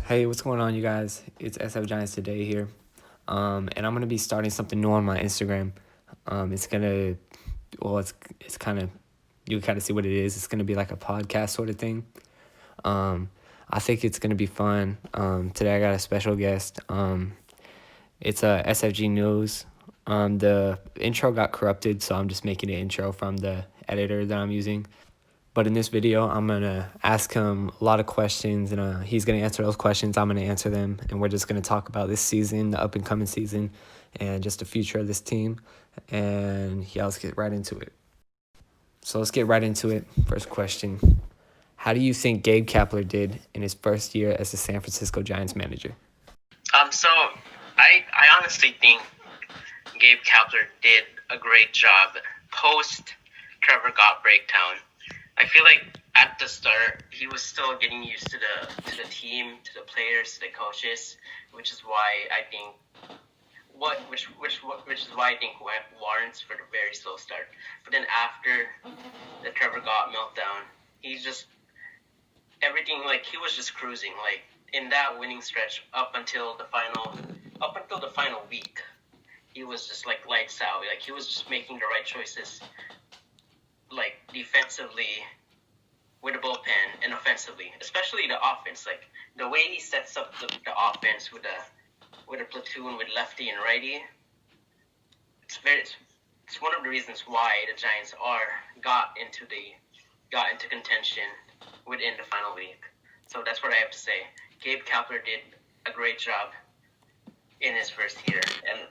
Hey, what's going on, you guys? It's SF Giants today here, and I'm gonna be starting something new on my Instagram. It's gonna, well, it's kind of, you kind of see what it is. It's gonna be like a podcast sort of thing. Um, I think it's gonna be fun. Today I got a special guest. It's SFG News. The intro got corrupted, so I'm just making an intro from the editor that I'm using. But in this video, I'm going to ask him a lot of questions, and he's going to answer those questions. I'm going to answer them, and we're just going to talk about this season, the up-and-coming season, and just the future of this team. And yeah, let's get right into it. So let's get right into it. First question. How do you think Gabe Kapler did in his first year as the San Francisco Giants manager? So I honestly think Gabe Kapler did a great job post Trevor Gott breakdown. I feel like at the start he was still getting used to the team, to the players, to the coaches, which is why I think warrants for the very slow start. But then after the Trevor Gott meltdown, he's just everything, like, he was just cruising, like, in that winning stretch up until the final week. He was just like lights out. Like, he was just making the right choices, like defensively with the bullpen and offensively, especially the offense. Like, the way he sets up the offense with a platoon with lefty and righty. It's one of the reasons why the Giants got into contention within the final week. So that's what I have to say. Gabe Kapler did a great job in his first year,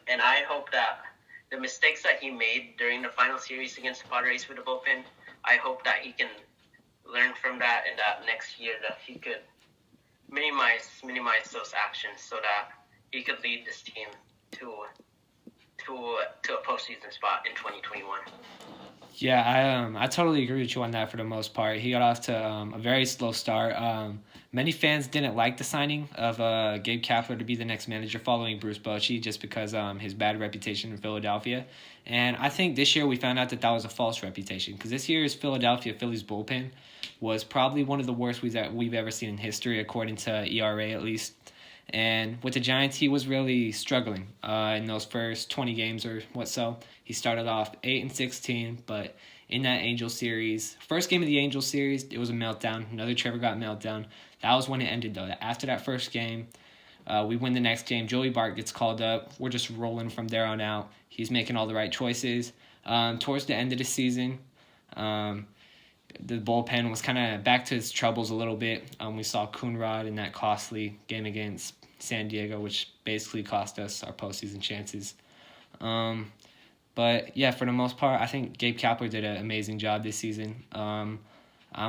and I hope that the mistakes that he made during the final series against the Padres with the bullpen, I hope that he can learn from that, and that next year that he could minimize those actions so that he could lead this team to a postseason spot in 2021. Yeah, I totally agree with you on that for the most part. He got off to a very slow start. Many fans didn't like the signing of Gabe Kapler to be the next manager following Bruce Bochy just because his bad reputation in Philadelphia. And I think this year we found out that was a false reputation, because this year's Phillies bullpen was probably one of the worst we've ever seen in history, according to ERA at least. And with the Giants, he was really struggling in those first 20 games or what so. He started off 8-16, but in that Angels series, first game of the Angels series, it was a meltdown. Another Trevor Gott meltdown. That was when it ended, though. After that first game, we win the next game. Joey Bart gets called up. We're just rolling from there on out. He's making all the right choices. Towards the end of the season, the bullpen was kind of back to its troubles a little bit. We saw Coonrod in that costly game against San Diego, which basically cost us our postseason chances. But yeah, for the most part, I think Gabe Kapler did an amazing job this season. I'm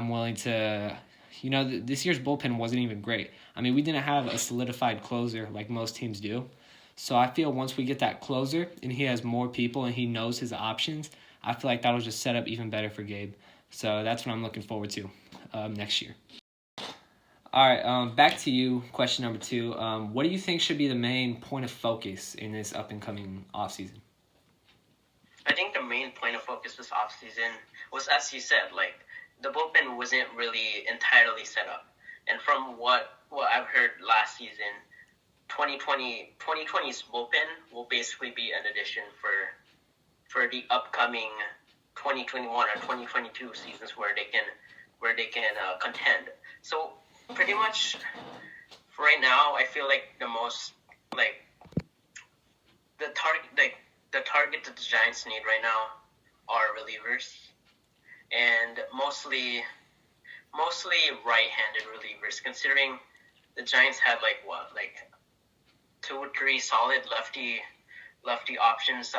willing to, this year's bullpen wasn't even great. I mean, we didn't have a solidified closer like most teams do. So I feel once we get that closer and he has more people and he knows his options, I feel like that'll just set up even better for Gabe. So that's what I'm looking forward to next year. All right, back to you. Question number 2. What do you think should be the main point of focus in this up-and-coming offseason? I think the main point of focus this offseason was, as you said, like, the bullpen wasn't really entirely set up. And from what I've heard last season, 2020's bullpen will basically be an addition for the upcoming 2021 or 2022 seasons where they can contend. So pretty much for right now, I feel like the most, like, the target that the Giants need right now are relievers, and mostly right-handed relievers, considering the Giants had like 2 or 3 solid lefty options.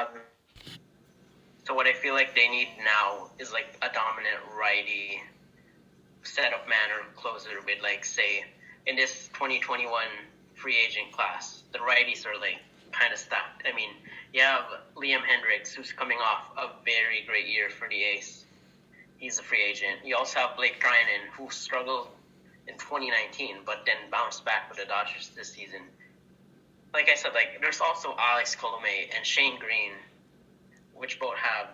So what I feel like they need now is like a dominant righty setup man or closer with, like, say, in this 2021 free agent class, the righties are like kind of stacked. I mean, you have Liam Hendricks, who's coming off a very great year for the A's. He's a free agent. You also have Blake Treinen, who struggled in 2019, but then bounced back with the Dodgers this season. Like I said, like, there's also Alex Colomé and Shane Green, which both had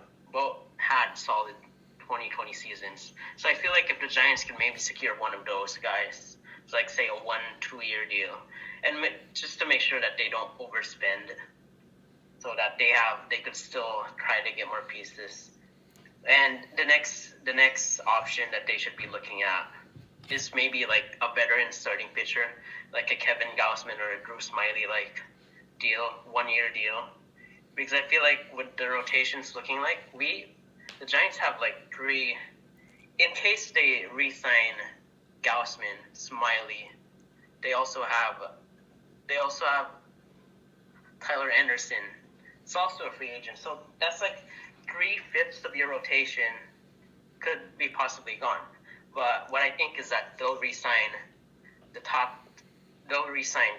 solid 2020 seasons. So I feel like if the Giants can maybe secure one of those guys, like say a 1-2 year deal, and just to make sure that they don't overspend, so that they could still try to get more pieces. And the next option that they should be looking at is maybe like a veteran starting pitcher, like a Kevin Gausman or a Drew Smiley like deal, 1 year deal. Because I feel like with the rotations looking like, the Giants have like three, in case they re-sign Gausman, Smiley, they also have Tyler Anderson. It's also a free agent, so that's like 3/5 of your rotation could be possibly gone. But what I think is that they'll re-sign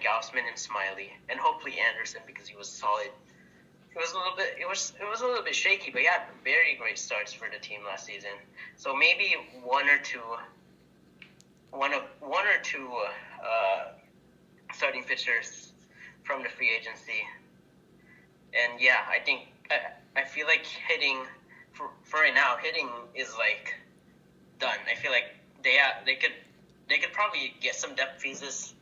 Gausman and Smiley, and hopefully Anderson, because he was solid. It was a little bit shaky, but he had very great starts for the team last season. So maybe one or two starting pitchers from the free agency. And yeah, I feel like hitting for right now, hitting is like done. I feel like they could probably get some depth pieces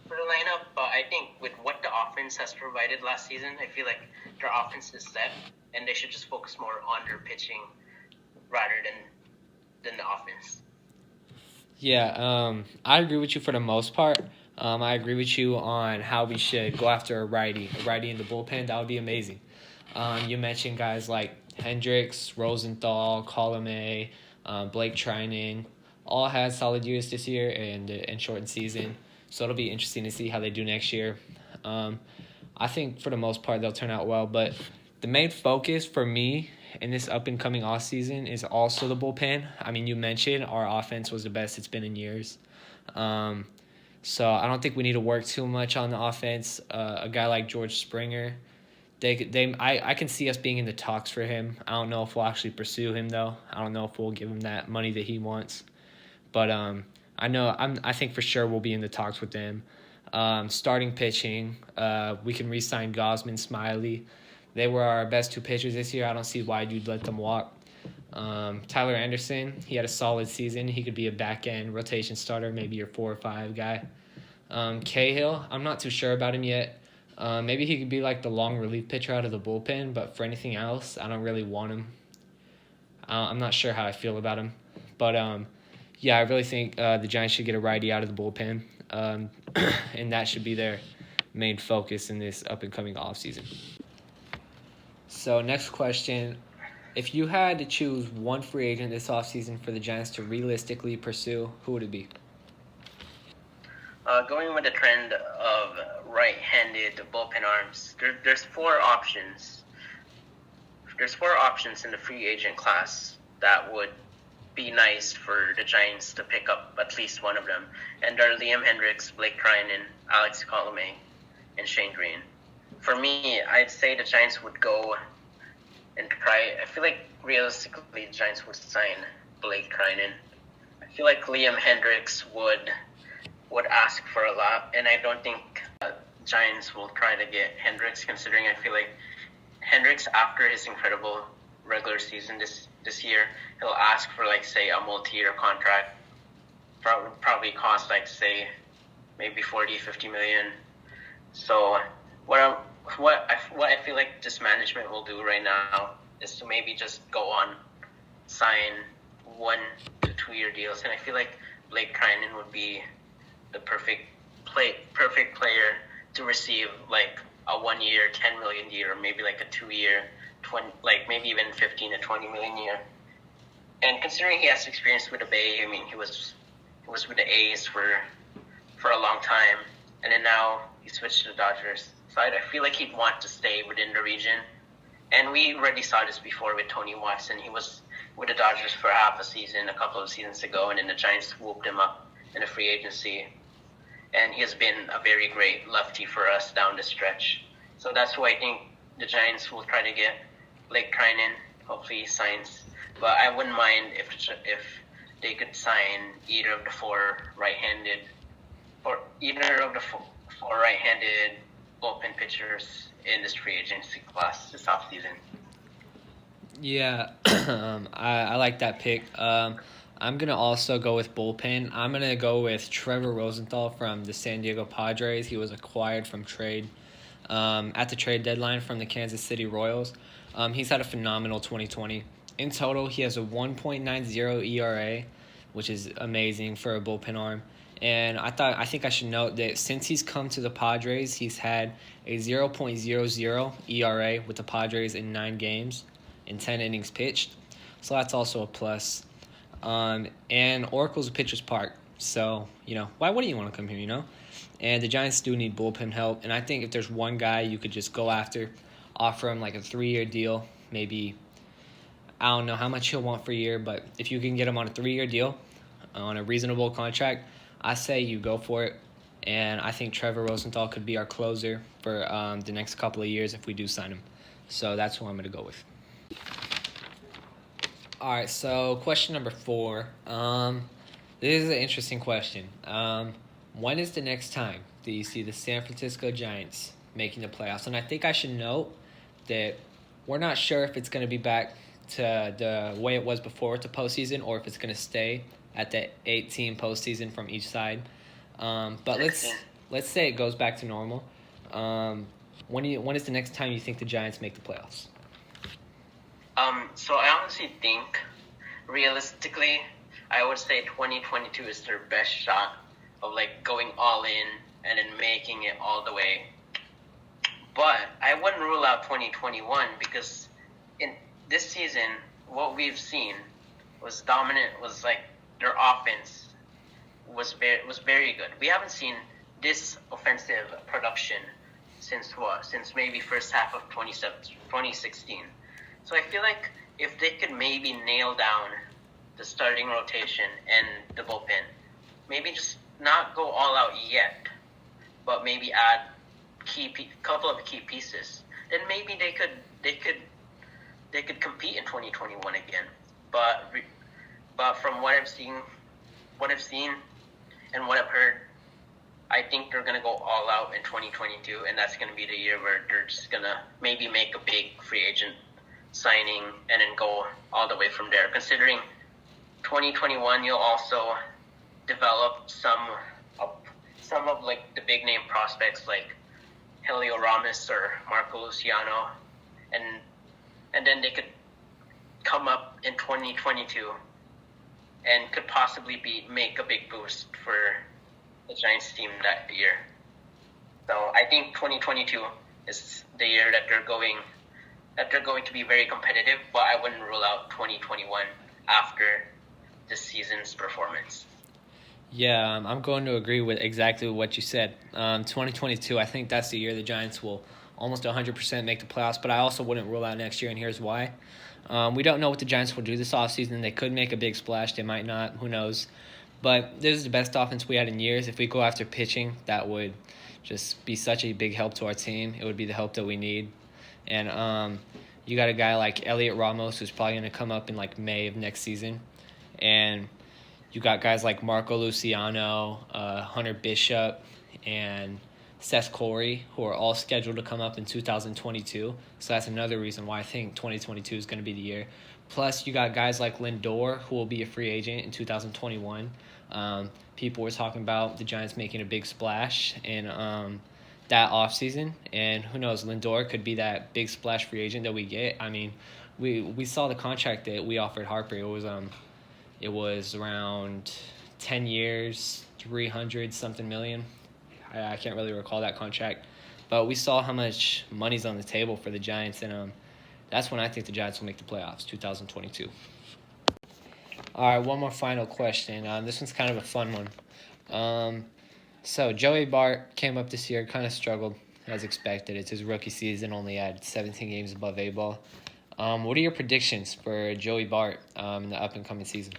for the lineup, but I think with what the offense has provided last season, I feel like their offense is set, and they should just focus more on their pitching rather than the offense. Yeah, I agree with you for the most part. I agree with you on how we should go after a righty in the bullpen. That would be amazing. You mentioned guys like Hendricks, Rosenthal, Colome, Blake Trinan, all had solid years this year and shortened season. So it'll be interesting to see how they do next year. I think for the most part they'll turn out well, but the main focus for me in this up-and-coming offseason is also the bullpen. I mean, you mentioned our offense was the best it's been in years. So I don't think we need to work too much on the offense. A guy like George Springer, I can see us being in the talks for him. I don't know if we'll actually pursue him, though. I don't know if we'll give him that money that he wants. But I think for sure we'll be in the talks with them. Starting pitching, we can re-sign Gausman, Smiley. They were our best two pitchers this year. I don't see why you'd let them walk. Tyler Anderson, he had a solid season. He could be a back-end rotation starter, maybe your 4 or 5 guy. Cahill, I'm not too sure about him yet. Maybe he could be like the long relief pitcher out of the bullpen, but for anything else, I don't really want him. I'm not sure how I feel about him. But, yeah, I really think the Giants should get a righty out of the bullpen, and that should be their main focus in this up-and-coming offseason. So, next question. If you had to choose one free agent this offseason for the Giants to realistically pursue, who would it be? Going with the trend of right-handed bullpen arms, there's 4 options. There's 4 options in the free agent class that would be nice for the Giants to pick up at least one of them. And they're Liam Hendricks, Blake Trinan, Alex Colome, and Shane Green. For me, I'd say the Giants would go and try. I feel like realistically the Giants would sign Blake Trinan. I feel like Liam Hendricks would ask for a lot, and I don't think Giants will try to get Hendricks, considering I feel like Hendricks, after his incredible regular season this year, he'll ask for like say a multi-year contract. Probably cost like say maybe 40-50 million. So what I feel like this management will do right now is to maybe just go on, sign 1 to 2 year deals, and I feel like Blake Trinan would be the perfect player to receive like a 1 year, 10 million year, or maybe like a 2 year, 20, like maybe even 15 to 20 million year. And considering he has experience with the Bay, I mean he was with the A's for a long time, and then now he switched to the Dodgers. So I feel like he'd want to stay within the region. And we already saw this before with Tony Watson. He was with the Dodgers for half a season, a couple of seasons ago, and then the Giants swooped him up in the free agency. And he has been a very great lefty for us down the stretch. So that's why I think the Giants will try to get Blake Trinan. Hopefully he signs. But I wouldn't mind if they could sign either of the 4 right-handed bullpen pitchers in this free agency class this offseason. Yeah, I like that pick. I'm going to also go with bullpen. I'm going to go with Trevor Rosenthal from the San Diego Padres. He was acquired from trade at the trade deadline from the Kansas City Royals. He's had a phenomenal 2020. In total, he has a 1.90 ERA, which is amazing for a bullpen arm. And I think I should note that since he's come to the Padres, he's had a 0.00 ERA with the Padres in 9 games in 10 innings pitched. So that's also a plus. And Oracle's a pitcher's park. So, why wouldn't you want to come here, And the Giants do need bullpen help. And I think if there's one guy you could just go after, offer him like a 3-year deal, maybe, I don't know how much he'll want for a year, but if you can get him on a 3-year deal, on a reasonable contract, I say you go for it. And I think Trevor Rosenthal could be our closer for the next couple of years if we do sign him. So that's who I'm going to go with. All right, so question number 4. This is an interesting question. When is the next time that you see the San Francisco Giants making the playoffs? And I think I should note that we're not sure if it's going to be back to the way it was before the postseason or if it's going to stay at the 8-team postseason from each side. But let's say it goes back to normal. When is the next time you think the Giants make the playoffs? So I honestly think, realistically, I would say 2022 is their best shot of like going all in and then making it all the way. But I wouldn't rule out 2021 because in this season, what we've seen was dominant. Was like their offense was very good. We haven't seen this offensive production since maybe first half of 2016. So I feel like if they could maybe nail down the starting rotation and the bullpen, maybe just not go all out yet, but maybe add couple of key pieces, then maybe they could compete in 2021 again. But from what I've seen and what I've heard, I think they're gonna go all out in 2022, and that's gonna be the year where they're just gonna maybe make a big free agent signing and then go all the way from there. Considering 2021, you'll also develop some of like the big name prospects like Helio Ramos or Marco Luciano, and then they could come up in 2022 and could possibly make a big boost for the Giants team that year. So I think 2022 is the year that they're going to be very competitive, but I wouldn't rule out 2021 after this season's performance. Yeah, I'm going to agree with exactly what you said. 2022, I think that's the year the Giants will almost 100% make the playoffs, but I also wouldn't rule out next year, and here's why. We don't know what the Giants will do this offseason. They could make a big splash. They might not. Who knows? But this is the best offense we had in years. If we go after pitching, that would just be such a big help to our team. It would be the help that we need. And you got a guy like Elliot Ramos who's probably going to come up in like May of next season. And you got guys like Marco Luciano, Hunter Bishop, and Seth Corey, who are all scheduled to come up in 2022. So that's another reason why I think 2022 is going to be the year. Plus, you got guys like Lindor, who will be a free agent in 2021. People were talking about the Giants making a big splash in that offseason. And who knows, Lindor could be that big splash free agent that we get. I mean, we saw the contract that we offered Harper. It was around 10 years, 300-something million. I can't really recall that contract. But we saw how much money's on the table for the Giants, and that's when I think the Giants will make the playoffs, 2022. All right, one more final question. This one's kind of a fun one. So Joey Bart came up this year, kind of struggled as expected. It's his rookie season, only had 17 games above A-ball. What are your predictions for Joey Bart in the up-and-coming season?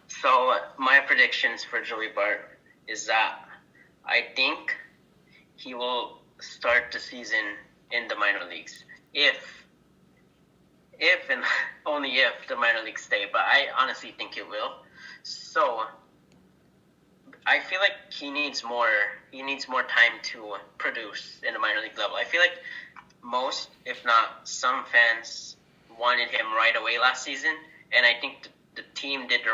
So my predictions for Joey Bart is that I think he will start the season in the minor leagues. If and only if the minor leagues stay, but I honestly think it will. So I feel like he needs more time to produce in the minor league level. I feel like most, if not some fans wanted him right away last season, and I think the team made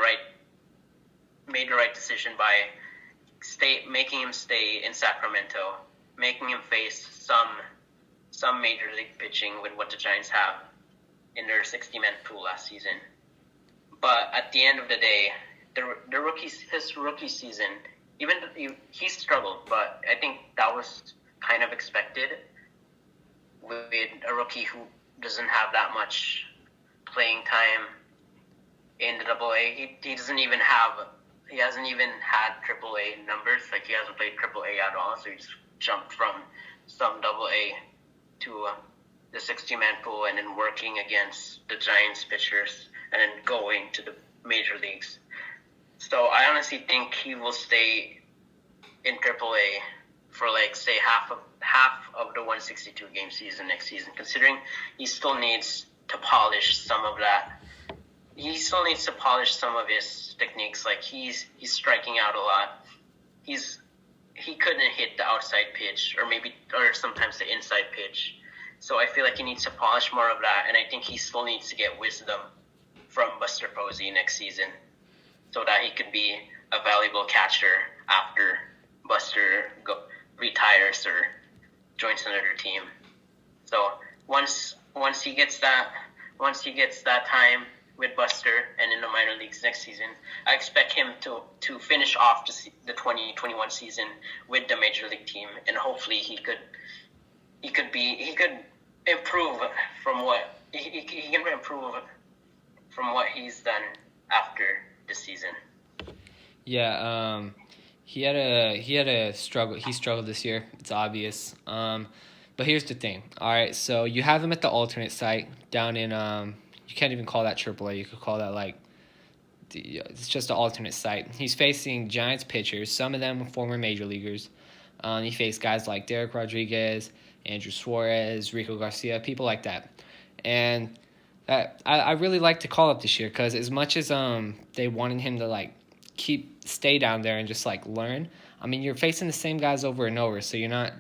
the right decision by making him stay in Sacramento, making him face some major league pitching with what the Giants have in their 60-man pool last season. But at the end of the day, his rookie season, even he struggled, but I think that was kind of expected with a rookie who doesn't have that much playing time in the AA. He hasn't even had AAA numbers. Like, he hasn't played AAA at all, so he just jumped from some AA to the 60-man pool and then working against the Giants pitchers and then going to the major leagues. So I honestly think he will stay in AAA for, like, say half of the 162 game season next season, considering he still needs to polish some of that. He still needs to polish some of his techniques. Like, he's striking out a lot. He couldn't hit the outside pitch or sometimes the inside pitch. So I feel like he needs to polish more of that, and I think he still needs to get wisdom from Buster Posey next season so that he could be a valuable catcher after Buster retires or joins another team. So once he gets that time with Buster and in the minor leagues next season, I expect him to finish off the 2021 season with the major league team, and hopefully he could improve from what he's done after the season. Yeah, he had a struggle. He struggled this year. It's obvious. But here's the thing. All right, so you have him at the alternate site down in you can't even call that AAA. You could call that it's just an alternate site. He's facing Giants pitchers. Some of them former major leaguers. He faced guys like Derek Rodriguez, Andrew Suarez, Rico Garcia, people like that. And I really like to call up this year because as much as they wanted him to stay down there and just learn, I mean, you're facing the same guys over and over, so you're not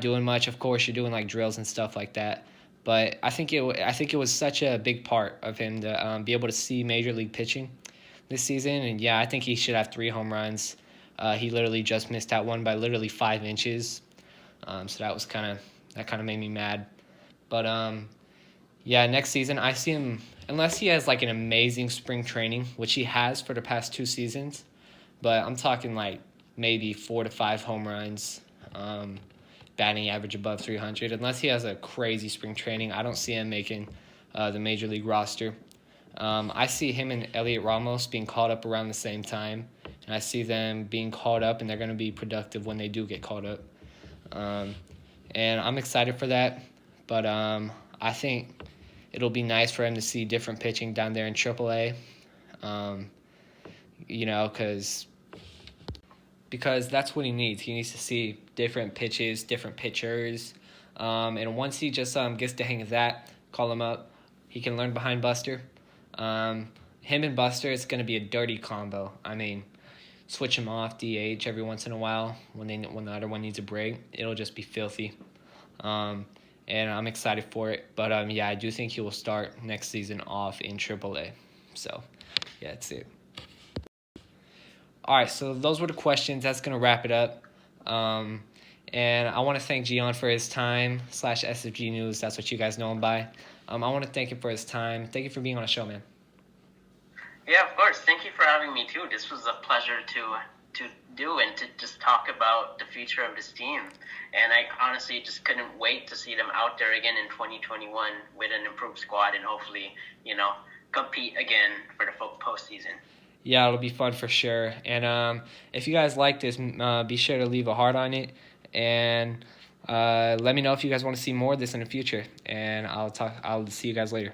doing much. Of course, you're doing drills and stuff like that. But I think it was such a big part of him to be able to see major league pitching this season. And yeah, I think he should have 3 home runs. He literally just missed out one by literally 5 inches. So that kind of made me mad. But yeah, next season I see him, unless he has an amazing spring training, which he has for the past 2 seasons. But I'm talking maybe 4 to 5 home runs. Batting average above 300. Unless he has a crazy spring training, I don't see him making the major league roster. I see him and Elliot Ramos being called up around the same time, and I see them being called up, and they're going to be productive when they do get called up. And I'm excited for that, but I think it'll be nice for him to see different pitching down there in AAA, because that's what he needs. He needs to see different pitches, different pitchers. And once he just gets the hang of that, call him up. He can learn behind Buster. Him and Buster, it's going to be a dirty combo. I mean, switch him off DH every once in a while when the other one needs a break. It'll just be filthy. And I'm excited for it. But yeah, I do think he will start next season off in AAA. So yeah, that's it. All right, so those were the questions. That's going to wrap it up. And I want to thank Gian for his time / SFG News. That's what you guys know him by. I want to thank him for his time. Thank you for being on the show, man. Yeah, of course. Thank you for having me, too. This was a pleasure to do and to just talk about the future of this team. And I honestly just couldn't wait to see them out there again in 2021 with an improved squad and hopefully, compete again for the postseason. Yeah, it'll be fun for sure. And if you guys like this, be sure to leave a heart on it. And let me know if you guys want to see more of this in the future. And I'll see you guys later.